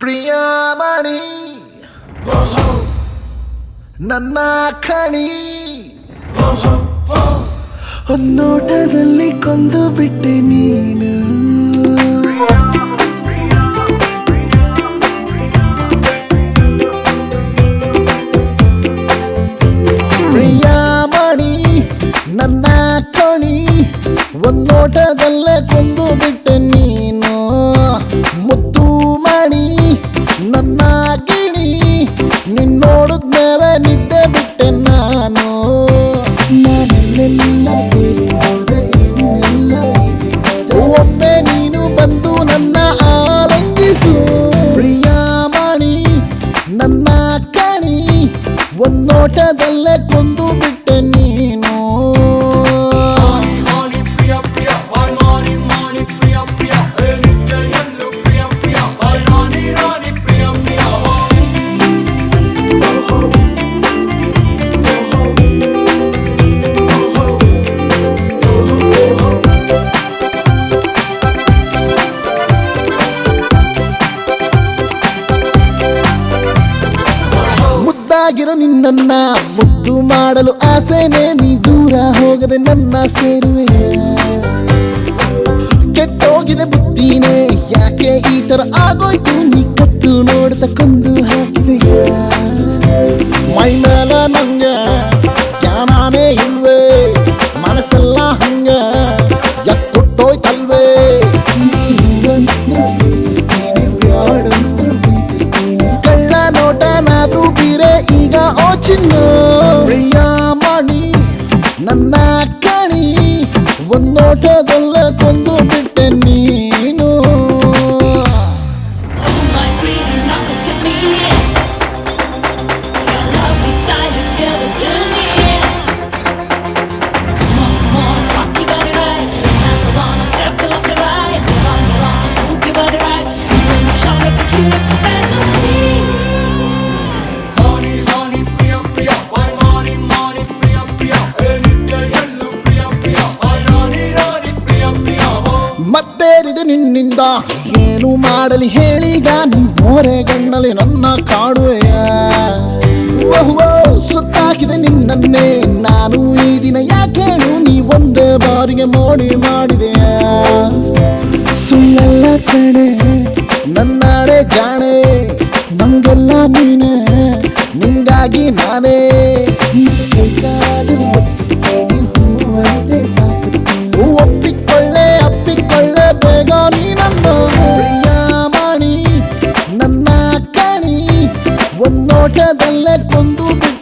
ಪ್ರಿಯಮಣಿ ನನ್ನ ಖಣಿ ಒಂದೋಟದಲ್ಲಿ ಕೊಂದು ಬಿಟ್ಟೆ ನೀನು ಪ್ರಿಯಮಣಿ ನನ್ನ ಖಣಿ ಒಂದೋಟದಲ್ಲೇ ಕೊಂದು ಬಿಟ್ಟೆ ನೀನು ಮುತ್ತು ಮಣಿ ನನ್ನ ಗಿಣಿ ನಿನ್ನೋಡಿದ್ಮೇಲೆ ನಿದ್ದೆ ಬಿಟ್ಟೆ ನಾನು ಒಮ್ಮೆ ನೀನು ಬಂದು ನನ್ನ ಆಲಂಗಿಸು ಪ್ರಿಯಮಣಿ ನನ್ನ ಕಣಿ ಒಂದೋಟದಲ್ಲೇ ಕೊಂದು ಬಿಟ್ಟೆ ನೀನು ಆಗಿರೋ ನಿನ್ನ ಮುದ್ದು ಮಾಡಲು ಆಸೆನೆ ನೀ ದೂರ ಹೋಗದೆ ನನ್ನ ಸೇರುವೆ ಕೆಟ್ಟೋಗಿದೆ ಬುದ್ಧಿನೇ ಯಾಕೆ ಈ ತರ ಆಗೋಯ್ತು ನೀ ಕತ್ತು ನೋಡ್ತಾ ಕೊಂದು ಹಾಕಿದೆಯ ಮೈ ಮೇಲ ನಂಗ ಜ್ಞಾನಾನೇ ಇಲ್ವೇ ಮನಸ್ಸೆಲ್ಲ ಹಂಗ ಯಾಕೆ ಕೊಟ್ಟೋಯ್ತಲ್ವೇ ಕಳ್ಳ ನೋಟನಾದ್ರೂ ಬೀರೆ ಈಗ ಓ ಚಿನ್ನ ಪ್ರಿಯಮಣಿ ನನ್ನ ಕಣಿ ಒಂದೋಟದಲ್ಲೇ ಕೊಂದು ಬಿಟ್ಟೆ ನೀನು ಮತ್ತೇರಿದೆ ನಿನ್ನಿಂದ ಏನು ಮಾಡಲಿ ಹೇಳೀಗ ನೀ ಮೋರೆಗಣ್ಣಲ್ಲಿ ನನ್ನ ಕಾಡುವೆಯ ಸುತ್ತಾಕಿದೆ ನಿನ್ನನ್ನೇ ನಾನು ಈ ದಿನ ಯಾಕೇಳು ನೀ ಒಂದೇ ಬಾರಿಗೆ ಮೋಡಿ ಮಾಡಿದೆಯ ಸುಳ್ಳೆಲ್ಲ ಕಣೆ ನನ್ನಾಡೆ ಜಾಣೆ ನಂಗೆಲ್ಲ ನೀನೆ ನಿಂಗಾಗಿ ನಾನೇ ಒಪ್ಪಿಕೊಳ್ಳೆ ಬೇಗ ನೀನನ್ನು ಪ್ರಿಯಮಣಿ ನನ್ನ ಕಣಿ ಒಂದೋಟದಲ್ಲೇ ಕೊಂದು ಬಿಟ್ಟು